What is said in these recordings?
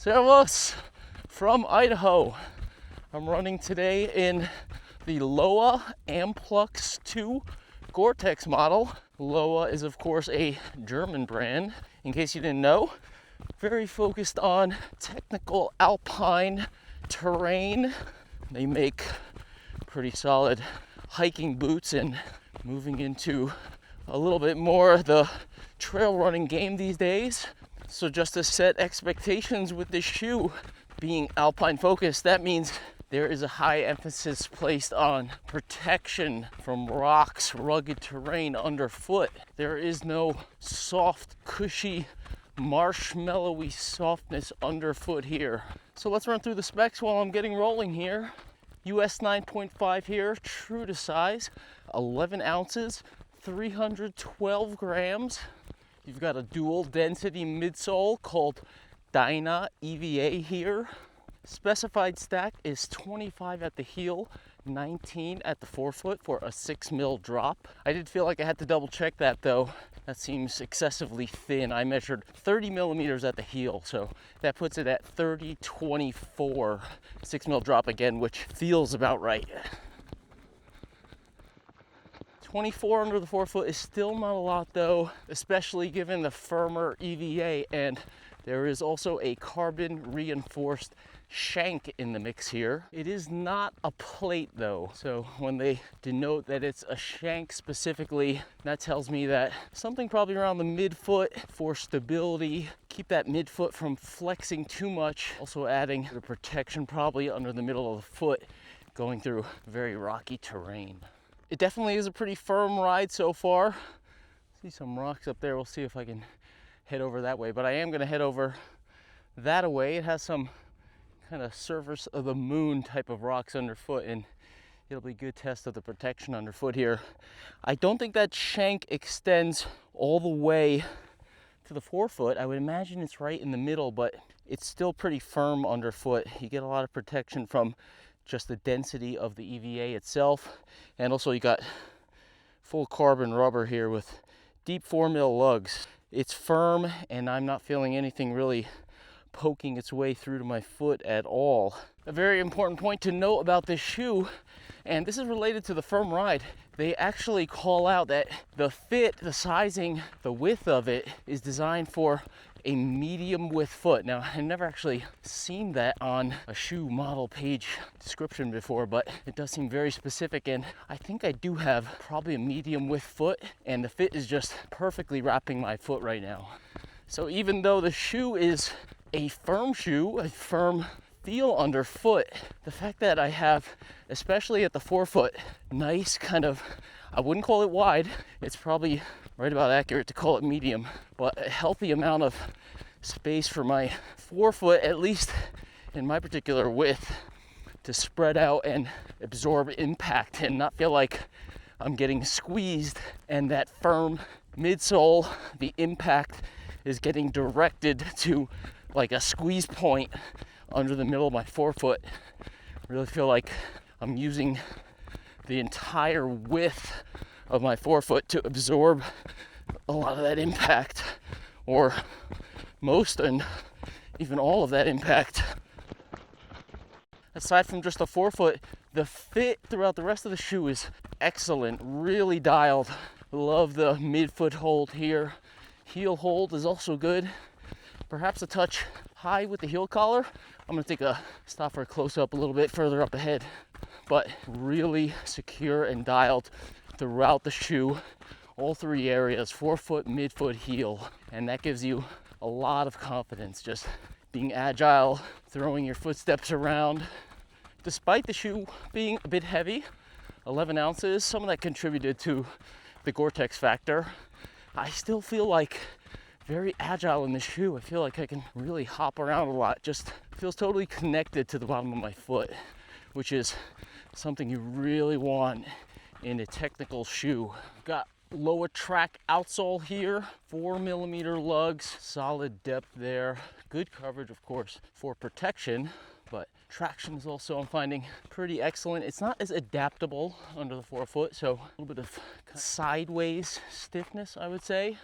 Servus from Idaho. I'm running today in the LOWA Amplux 2 GORE-TEX model. LOWA is of course a German brand, in case you didn't know. Very focused on technical alpine terrain. They make pretty solid hiking boots, and moving into a little bit more the trail running game these days. So just to set expectations with this shoe being alpine focused, that means there is a high emphasis placed on protection from rocks, rugged terrain underfoot. There is no soft, cushy, marshmallowy softness underfoot here. So let's run through the specs while I'm getting rolling here. US 9.5 here, true to size, 11 ounces, 312 grams. You've got a dual density midsole called Dyna EVA here. Specified stack is 25 at the heel, 19 at the forefoot for a 6 mil drop. I did feel like I had to double check that though. That seems excessively thin. I measured 30 millimeters at the heel, so that puts it at 30-24, 6 mil drop again, which feels about right. 24 under the forefoot is still not a lot though, especially given the firmer EVA, and there is also a carbon reinforced shank in the mix here. It is not a plate though, so when they denote that it's a shank specifically, that tells me that something probably around the midfoot for stability, keep that midfoot from flexing too much, also adding the protection probably under the middle of the foot going through very rocky terrain. It definitely is a pretty firm ride so far. See some rocks up there. We'll see if I can head over that way, but I am going to head over that way. It has some kind of surface of the moon type of rocks underfoot, and it'll be a good test of the protection underfoot here. I don't think that shank extends all the way to the forefoot. I would imagine it's right in the middle, but it's still pretty firm underfoot. You get a lot of protection from just the density of the EVA itself, and also you got full carbon rubber here with deep 4 mil lugs. It's firm, and I'm not feeling anything really poking its way through to my foot at all. A very important point to note about this shoe, and this is related to the firm ride, they actually call out that the fit, the sizing, the width of it is designed for a medium width foot. Now, I've never actually seen that on a shoe model page description before, but it does seem very specific, and I think I do have probably a medium width foot, and the fit is just perfectly wrapping my foot right now. So even though the shoe is a firm shoe, a firm feel underfoot, the fact that I have, especially at the forefoot, nice kind of, I wouldn't call it wide, it's probably right about accurate to call it medium, but a healthy amount of space for my forefoot, at least in my particular width, to spread out and absorb impact and not feel like I'm getting squeezed, and that firm midsole, the impact is getting directed to like a squeeze point under the middle of my forefoot. I really feel like I'm using the entire width of my forefoot to absorb a lot of that impact, or most and even all of that impact. Aside from just the forefoot, the fit throughout the rest of the shoe is excellent, really dialed. Love the midfoot hold here. Heel hold is also good. Perhaps a touch high with the heel collar. I'm gonna take a stop for a close-up a little bit further up ahead, but really secure and dialed throughout the shoe, all three areas, forefoot, midfoot, heel, and that gives you a lot of confidence just being agile, throwing your footsteps around. Despite the shoe being a bit heavy, 11 ounces, some of that contributed to the GORE-TEX factor, I still feel like very agile in the shoe. I feel like I can really hop around a lot. Just feels totally connected to the bottom of my foot, which is something you really want in a technical shoe. Got LOWA track outsole here, 4 millimeter lugs, solid depth there, good coverage of course for protection, but traction is also, I'm finding, pretty excellent. It's not as adaptable under the forefoot, so a little bit of sideways stiffness, I would say,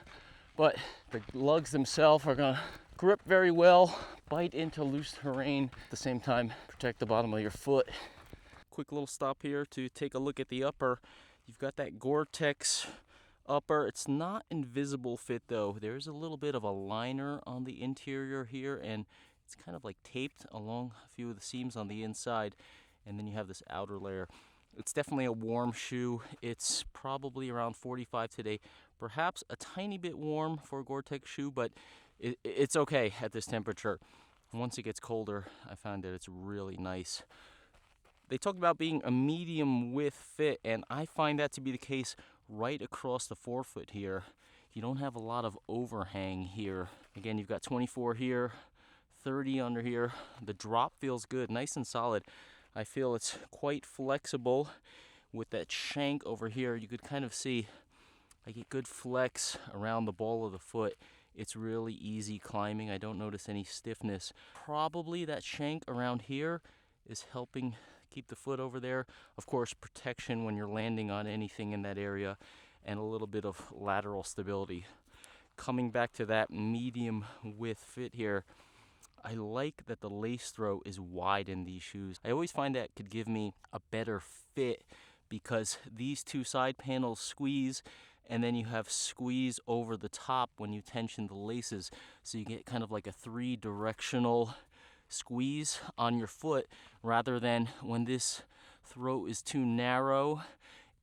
but the lugs themselves are gonna grip very well, bite into loose terrain, at the same time protect the bottom of your foot. Quick little stop here to take a look at the upper. You've got that GORE-TEX upper. It's not invisible fit though. There's a little bit of a liner on the interior here, and it's kind of like taped along a few of the seams on the inside, and then you have this outer layer. It's definitely a warm shoe. It's probably around 45 today, perhaps a tiny bit warm for a GORE-TEX shoe, but it's okay at this temperature. Once it gets colder, I found that it's really nice. They talked about being a medium width fit, and I find that to be the case right across the forefoot here. You don't have a lot of overhang here. Again, you've got 24 here, 30 under here. The drop feels good, nice and solid. I feel it's quite flexible with that shank over here. You could kind of see I get good flex around the ball of the foot. It's really easy climbing. I don't notice any stiffness. Probably that shank around here is helping keep the foot over there. Of course, protection when you're landing on anything in that area, and a little bit of lateral stability. Coming back to that medium width fit here, I like that the lace throw is wide in these shoes. I always find that could give me a better fit because these two side panels squeeze, and then you have squeeze over the top when you tension the laces. So you get kind of like a 3-directional squeeze on your foot, rather than when this throw is too narrow,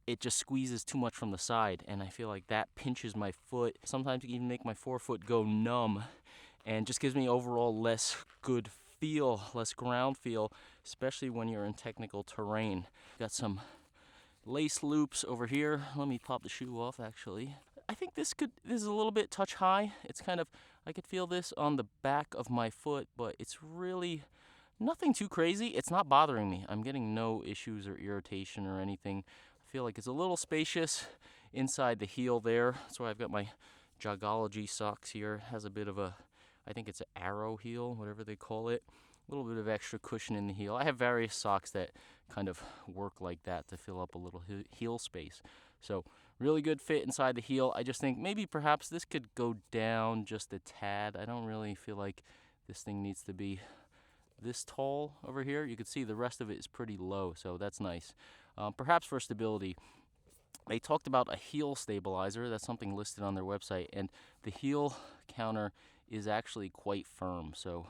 it just squeezes too much from the side, and I feel like that pinches my foot. Sometimes it can even make my forefoot go numb, and just gives me overall less good feel, less ground feel, especially when you're in technical terrain. Got some lace loops over here. Let me pop the shoe off actually. I think this is a little bit touch high. It's kind of, I could feel this on the back of my foot, but it's really nothing too crazy. It's not bothering me. I'm getting no issues or irritation or anything. I feel like it's a little spacious inside the heel there. That's why I've got my Jogology socks here. It has a bit of a, I think it's an arrow heel, whatever they call it. A little bit of extra cushion in the heel. I have various socks that kind of work like that to fill up a little heel space. So really good fit inside the heel. I just think maybe perhaps this could go down just a tad. I don't really feel like this thing needs to be this tall over here. You can see the rest of it is pretty low, so that's nice. Perhaps for stability. They talked about a heel stabilizer. That's something listed on their website, and the heel counter is actually quite firm, so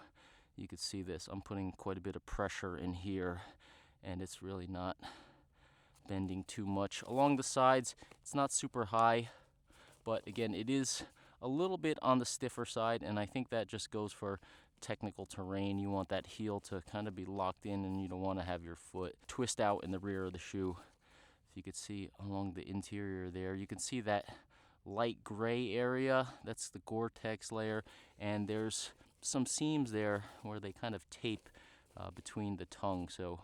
you could see this. I'm putting quite a bit of pressure in here, and it's really not bending too much. Along the sides, it's not super high, but again, it is a little bit on the stiffer side, and I think that just goes for technical terrain. You want that heel to kind of be locked in, and you don't want to have your foot twist out in the rear of the shoe. If you could see along the interior there, you can see that light gray area. That's the GORE-TEX layer, and there's some seams there where they kind of tape between the tongue, so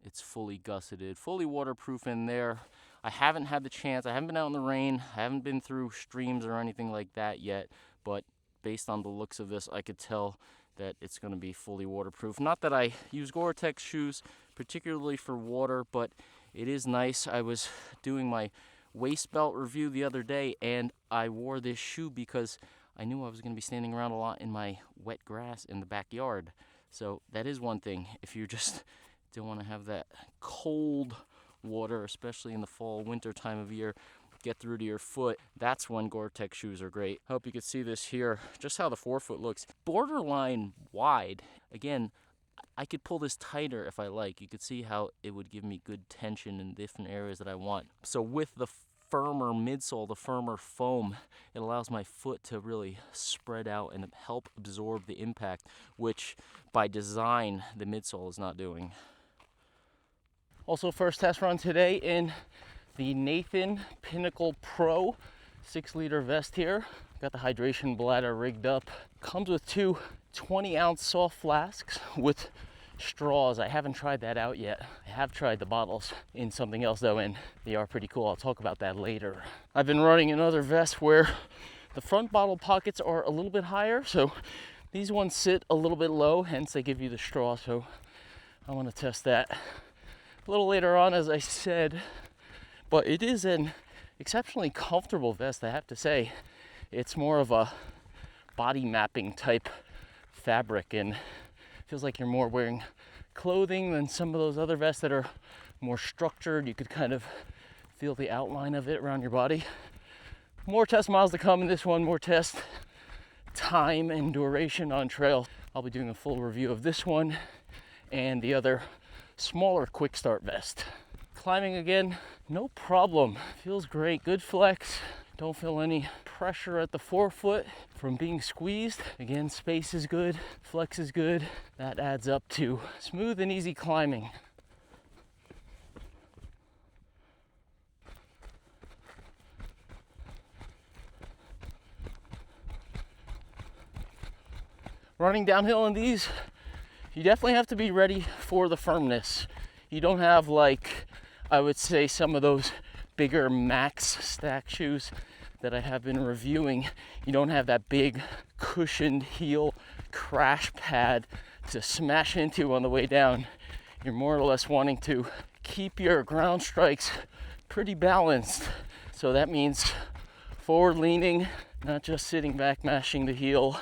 it's fully gusseted, fully waterproof in there. I haven't had the chance, I haven't been out in the rain, I haven't been through streams or anything like that yet, but based on the looks of this, I could tell that it's going to be fully waterproof. Not that I use GORE-TEX shoes particularly for water, but it is nice. I was doing my waist belt review the other day, and I wore this shoe because I knew I was going to be standing around a lot in my wet grass in the backyard. So that is one thing. If you just don't want to have that cold water, especially in the fall, winter time of year, get through to your foot, that's when GORE-TEX shoes are great. Hope you can see this here, just how the forefoot looks. Borderline wide. Again, I could pull this tighter if I like. You could see how it would give me good tension in different areas that I want. So with the firmer midsole, the firmer foam, it allows my foot to really spread out and help absorb the impact, which by design the midsole is not doing. Also, first test run today in the Nathan Pinnacle Pro 6-liter vest here. Got the hydration bladder rigged up. Comes with two 20-ounce soft flasks with straws. I haven't tried that out yet. I have tried the bottles in something else though, and they are pretty cool. I'll talk about that later. I've been running another vest where the front bottle pockets are a little bit higher, so these ones sit a little bit low, hence they give you the straw, so I want to test that a little later on, as I said. But it is an exceptionally comfortable vest, I have to say. It's more of a body mapping type fabric, and feels like you're more wearing clothing than some of those other vests that are more structured. You could kind of feel the outline of it around your body. More test miles to come in this one, more test time and duration on trail. I'll be doing a full review of this one and the other smaller quick start vest. Climbing again, no problem. Feels great, good flex. Don't feel any pressure at the forefoot from being squeezed. Again, space is good, flex is good. That adds up to smooth and easy climbing. Running downhill in these, you definitely have to be ready for the firmness. You don't have, like, I would say, some of those bigger max stack shoes that I have been reviewing. You don't have that big cushioned heel crash pad to smash into on the way down. You're more or less wanting to keep your ground strikes pretty balanced. So that means forward leaning, not just sitting back mashing the heel.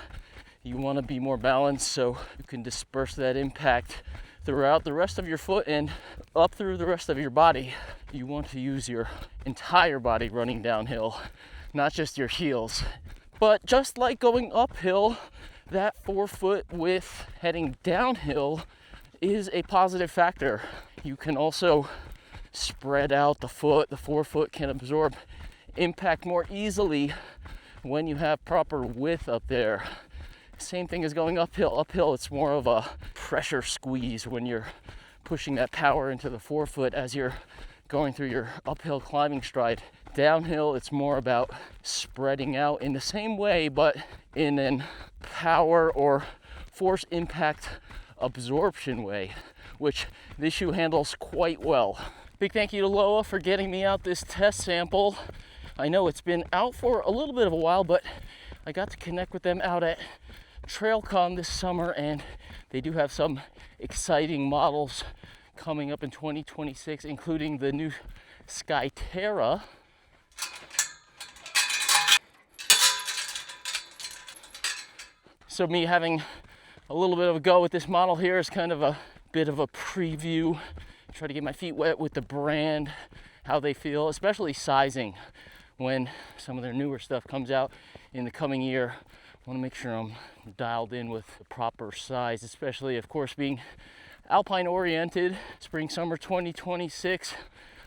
You want to be more balanced so you can disperse that impact throughout the rest of your foot and up through the rest of your body. You want to use your entire body running downhill, not just your heels. But just like going uphill, that forefoot width heading downhill is a positive factor. You can also spread out the foot. The forefoot can absorb impact more easily when you have proper width up there. Same thing as going uphill. Uphill, it's more of a pressure squeeze when you're pushing that power into the forefoot as you're going through your uphill climbing stride. Downhill, it's more about spreading out in the same way, but in an power or force impact absorption way, which this shoe handles quite well. Big thank you to LOWA for getting me out this test sample. I know it's been out for a little bit of a while, but I got to connect with them out at TrailCon this summer, and they do have some exciting models coming up in 2026, including the new Skyterra. So me having a little bit of a go with this model here is kind of a bit of a preview. Try to get my feet wet with the brand, how they feel, especially sizing. When some of their newer stuff comes out in the coming year, I want to make sure I'm dialed in with the proper size, especially, of course, being alpine oriented. Spring, summer 2026,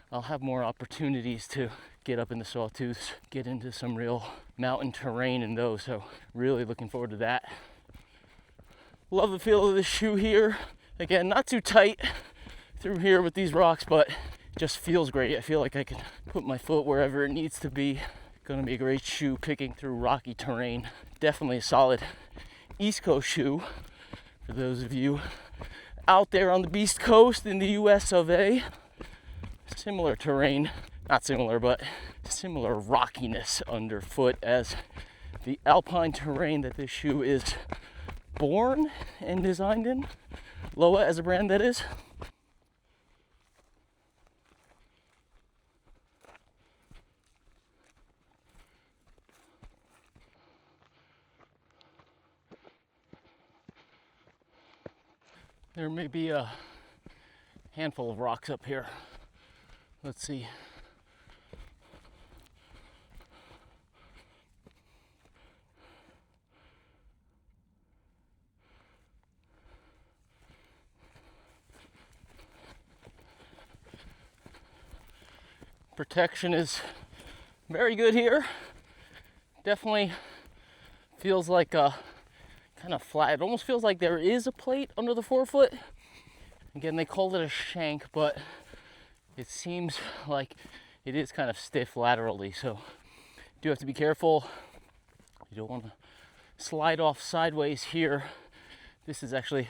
I'll have more opportunities to get up in the sawtooths, get into some real mountain terrain in those, so really looking forward to that. Love the feel of this shoe here. Again, not too tight through here with these rocks, but just feels great. I feel like I can put my foot wherever it needs to be. Gonna be a great shoe picking through rocky terrain. Definitely a solid East Coast shoe for those of you out there on the Beast Coast in the US of A. Similar terrain, not similar, but similar rockiness underfoot as the alpine terrain that this shoe is born and designed in. LOWA as a brand, that is. There may be a handful of rocks up here. Let's see. Protection is very good here. Definitely feels like a kind of flat. It almost feels like there is a plate under the forefoot. Again, they called it a shank, but it seems like it is kind of stiff laterally, so you do have to be careful. You don't want to slide off sideways here. This is actually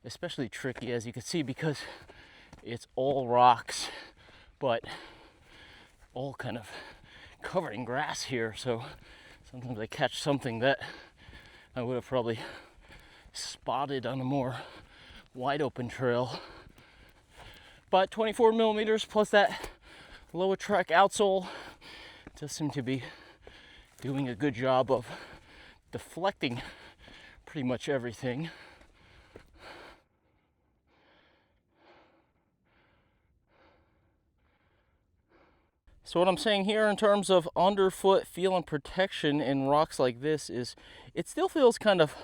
especially tricky, as you can see, because it's all rocks, but all kind of covered in grass here, so sometimes I catch something that I would have probably spotted on a more wide open trail. But 24 millimeters plus that LOWA Trek outsole does seem to be doing a good job of deflecting pretty much everything. So what I'm saying here in terms of underfoot feel and protection in rocks like this is it still feels kind of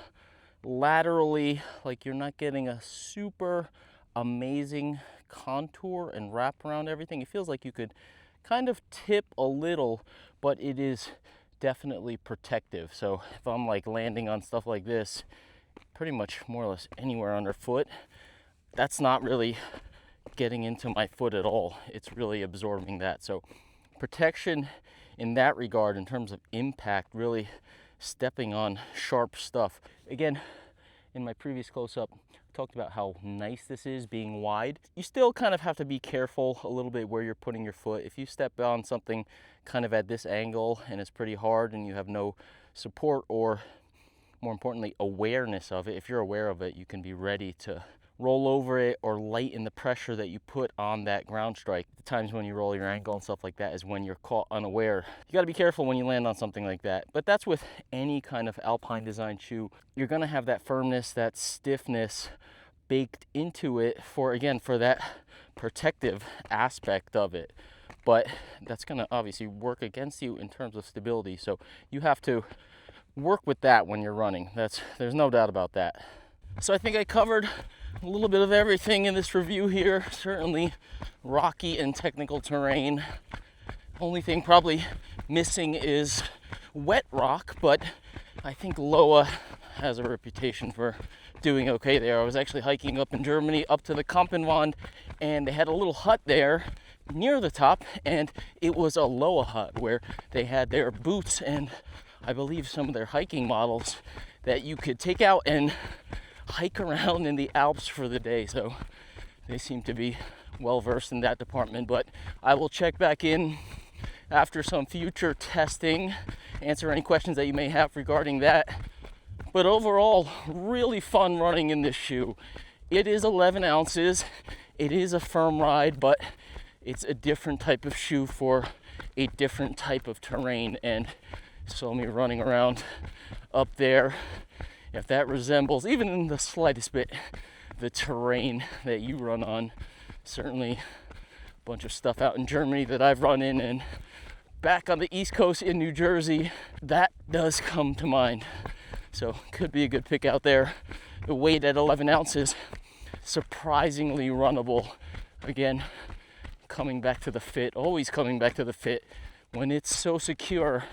laterally like you're not getting a super amazing contour and wrap around everything. It feels like you could kind of tip a little, but it is definitely protective. So if I'm like landing on stuff like this, pretty much more or less anywhere underfoot, that's not really getting into my foot at all. It's really absorbing that. So protection in that regard, in terms of impact, really stepping on sharp stuff. Again, in my previous close-up, I talked about how nice this is being wide. You still kind of have to be careful a little bit where you're putting your foot. If you step on something kind of at this angle and it's pretty hard and you have no support or, more importantly, awareness of it, if you're aware of it, you can be ready to roll over it or lighten the pressure that you put on that ground strike. The times when you roll your ankle and stuff like that is when you're caught unaware. You got to be careful when you land on something like that. But that's with any kind of alpine design shoe. You're going to have that firmness, that stiffness baked into it for, again, for that protective aspect of it. But that's going to obviously work against you in terms of stability. So you have to work with that when you're running. There's no doubt about that. So I think I covered a little bit of everything in this review here. Certainly rocky and technical terrain. Only thing probably missing is wet rock, but I think LOWA has a reputation for doing okay there. I was actually hiking up in Germany up to the Kampenwand, and they had a little hut there near the top, and it was a LOWA hut where they had their boots and I believe some of their hiking models that you could take out and hike around in the Alps for the day. So they seem to be well versed in that department, but I will check back in after some future testing, answer any questions that you may have regarding that. But overall, really fun running in this shoe. It is 11 ounces. It is a firm ride, but it's a different type of shoe for a different type of terrain. And so me running around up there, if that resembles, even in the slightest bit, the terrain that you run on, certainly a bunch of stuff out in Germany that I've run in, and back on the East Coast in New Jersey, that does come to mind. So could be a good pick out there. The weight at 11 ounces, surprisingly runnable. Again, coming back to the fit, always coming back to the fit when it's so secure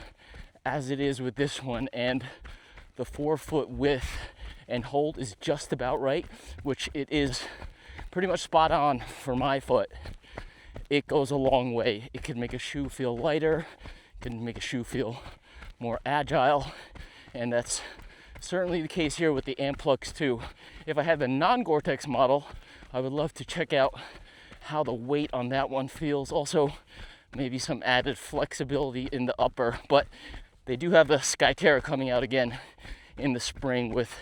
as it is with this one, and the 4-foot width and hold is just about right, which it is pretty much spot on for my foot. It goes a long way. It can make a shoe feel lighter, can make a shoe feel more agile, and that's certainly the case here with the Amplux 2. If I had the non-GORE-TEX model, I would love to check out how the weight on that one feels. Also, maybe some added flexibility in the upper, but they do have the Skyterra coming out again in the spring with,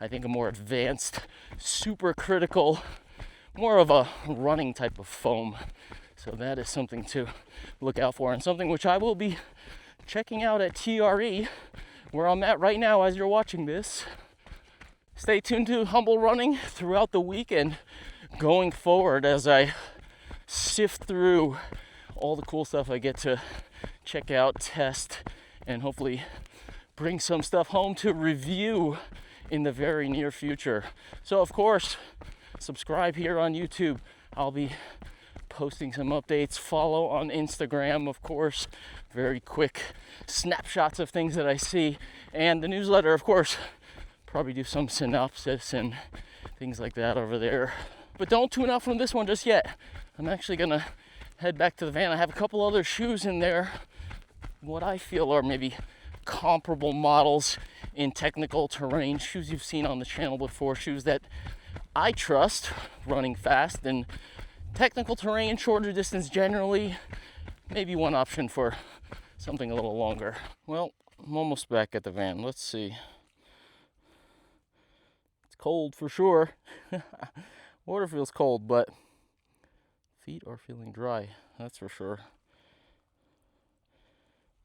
I think, a more advanced, super critical, more of a running type of foam. So that is something to look out for, and something which I will be checking out at TRE, where I'm at right now as you're watching this. Stay tuned to Humble Running throughout the week and going forward as I sift through all the cool stuff I get to check out, test, and hopefully bring some stuff home to review in the very near future. So of course, subscribe here on YouTube. I'll be posting some updates. Follow on Instagram, of course. Very quick snapshots of things that I see. And the newsletter, of course. Probably do some synopsis and things like that over there. But don't tune out from this one just yet. I'm actually gonna head back to the van. I have a couple other shoes in there, what I feel are maybe comparable models in technical terrain, shoes you've seen on the channel before, shoes that I trust running fast and technical terrain, shorter distance generally, maybe one option for something a little longer. Well, I'm almost back at the van. Let's see. It's cold for sure. Water feels cold, but feet are feeling dry, that's for sure.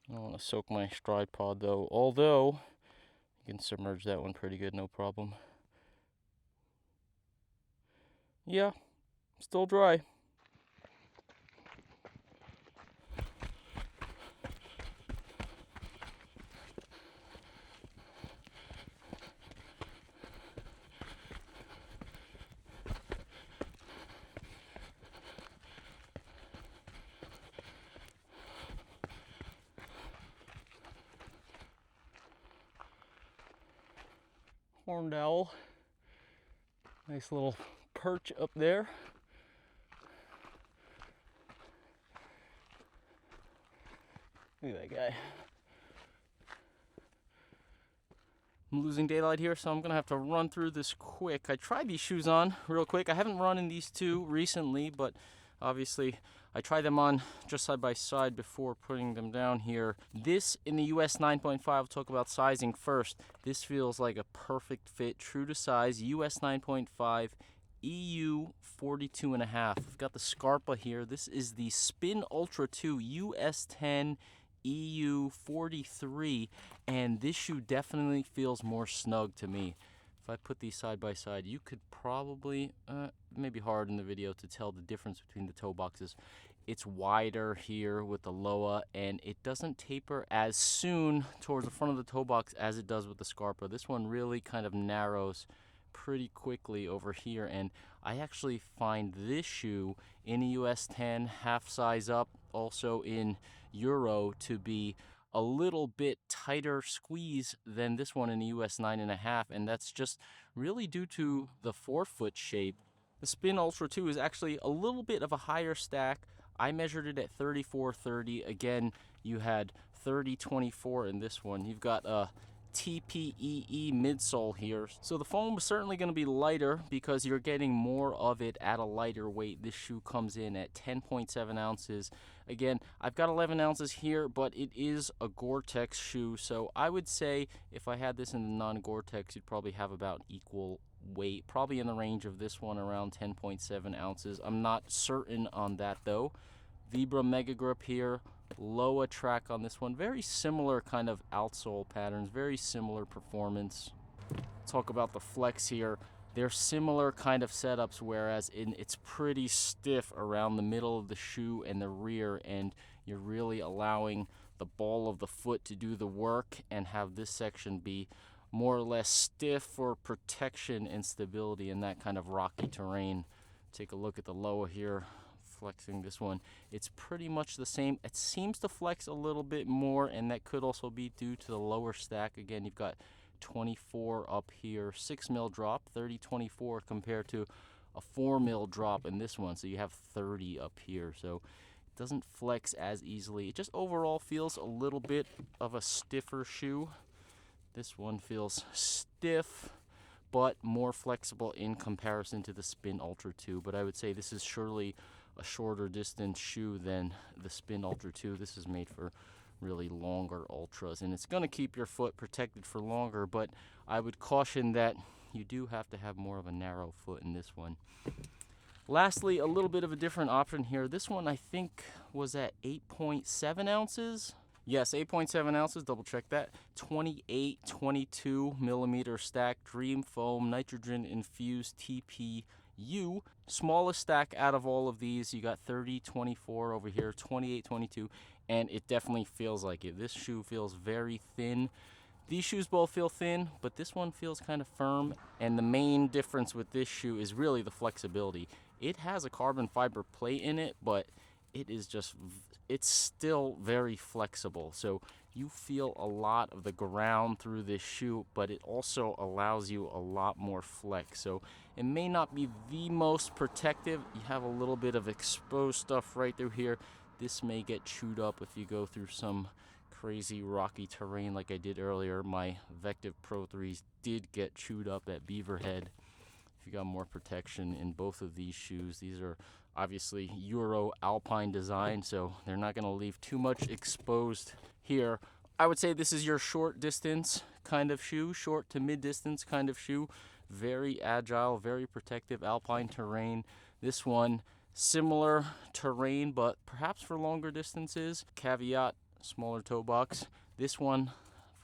I don't want to soak my stride pod though, although You can submerge that one pretty good, no problem. Yeah, still dry. Horned owl. Nice little perch up there. Look at that guy. I'm losing daylight here, so I'm gonna have to run through this quick. I tried these shoes on real quick. I haven't run in these two recently, but obviously I tried them on just side by side before putting them down here. This in the US 9.5, I'll talk about sizing first. This feels like a perfect fit, true to size, US 9.5, EU 42.5. I've got the Scarpa here. This is the Spin Ultra 2 US 10 EU 43, and this shoe definitely feels more snug to me. If I put these side by side, you could probably, maybe hard in the video to tell the difference between the toe boxes. It's wider here with the LOWA, and it doesn't taper as soon towards the front of the toe box as it does with the Scarpa. This one really kind of narrows pretty quickly over here, and I actually find this shoe in a US 10 half size up, also in Euro, to be a little bit tighter squeeze than this one in the US 9.5, and that's just really due to the forefoot shape. The Spin Ultra 2 is actually a little bit of a higher stack. I measured it at 34.30. Again, you had 30.24 in this one. You've got a TPEE midsole here. So the foam is certainly going to be lighter because you're getting more of it at a lighter weight. This shoe comes in at 10.7 ounces. Again, I've got 11 ounces here, but it is a GORE-TEX shoe. So I would say if I had this in the non-GORE-TEX, you'd probably have about equal weight, probably in the range of this one, around 10.7 ounces. I'm not certain on that though. Vibra Mega Grip here. LOWA track on this one. Very similar kind of outsole patterns, very similar performance. Talk about the flex here. They're similar kind of setups, whereas it's pretty stiff around the middle of the shoe and the rear, and you're really allowing the ball of the foot to do the work and have this section be more or less stiff for protection and stability in that kind of rocky terrain. Take a look at the LOWA here. Flexing this one, it's pretty much the same. It seems to flex a little bit more, and that could also be due to the lower stack. Again, you've got 24 up here, 6 mil drop, 30.24 compared to a 4 mil drop in this one, so you have 30 up here. So it doesn't flex as easily. It just overall feels a little bit of a stiffer shoe. This one feels stiff but more flexible in comparison to the Spin Ultra 2, but I would say this is surely a shorter distance shoe than the Spin Ultra 2. This is made for really longer ultras, and it's going to keep your foot protected for longer, but I would caution that you do have to have more of a narrow foot in this one. Lastly, a little bit of a different option here. This one I think was at 8.7 ounces. Yes, 8.7 ounces, double check that. 28-22 millimeter stack, Dream Foam, nitrogen infused TPU. Smallest stack out of all of these. You got 30-24 over here, 28-22, and it definitely feels like it. This shoe feels very thin. These shoes both feel thin, but this one feels kind of firm, and the main difference with this shoe is really the flexibility. It has a carbon fiber plate in it, but it's still very flexible. So you feel a lot of the ground through this shoe, but it also allows you a lot more flex. So it may not be the most protective. You have a little bit of exposed stuff right through here. This may get chewed up if you go through some crazy rocky terrain like I did earlier. My Vective Pro 3s did get chewed up at Beaverhead. If you got more protection in both of these shoes, these are obviously Euro Alpine design, so they're not going to leave too much exposed here. I would say this is your short distance kind of shoe, short to mid distance kind of shoe. Very agile, very protective Alpine terrain. This one, similar terrain, but perhaps for longer distances. Caveat, smaller toe box. This one,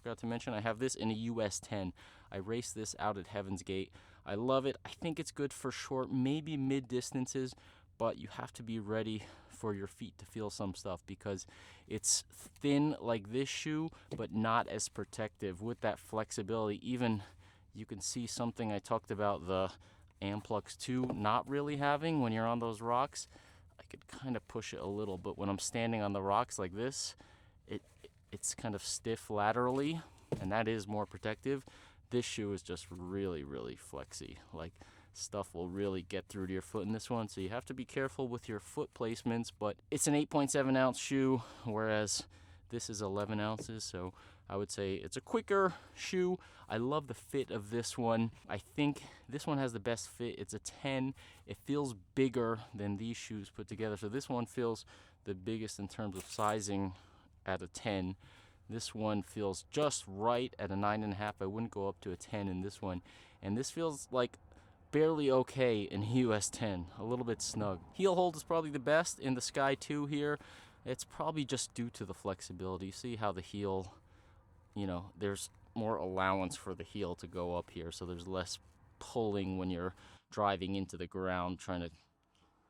forgot to mention, I have this in a US 10. I raced this out at Heaven's Gate. I love it. I think it's good for short, maybe mid distances, but you have to be ready for your feet to feel some stuff because it's thin like this shoe, but not as protective with that flexibility. Even you can see something I talked about the Amplux 2 not really having when you're on those rocks. I could kind of push it a little, but when I'm standing on the rocks like this, it's kind of stiff laterally, and that is more protective. This shoe is just really, really flexy. Like, stuff will really get through to your foot in this one, so you have to be careful with your foot placements. But it's an 8.7 ounce shoe, whereas this is 11 ounces, so I would say it's a quicker shoe. I love the fit of this one. I think this one has the best fit. It's a 10. It feels bigger than these shoes put together, so this one feels the biggest in terms of sizing at a 10. This one feels just right at a 9.5. I wouldn't go up to a 10 in this one, and this feels like barely okay in US 10, a little bit snug. Heel hold is probably the best in the Sky 2 here. It's probably just due to the flexibility. See how the heel, you know, there's more allowance for the heel to go up here, so there's less pulling when you're driving into the ground, trying to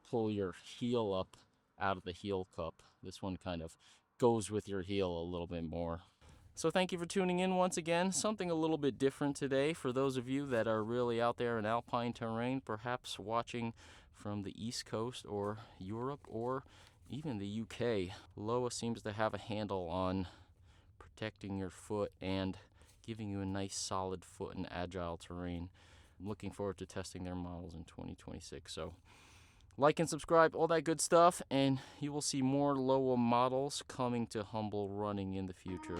pull your heel up out of the heel cup. This one kind of goes with your heel a little bit more. So thank you for tuning in once again. Something a little bit different today for those of you that are really out there in alpine terrain, perhaps watching from the East Coast or Europe or even the UK. LOWA seems to have a handle on protecting your foot and giving you a nice solid foot in agile terrain. I'm looking forward to testing their models in 2026. So like and subscribe, all that good stuff, and you will see more LOWA models coming to Humble Running in the future.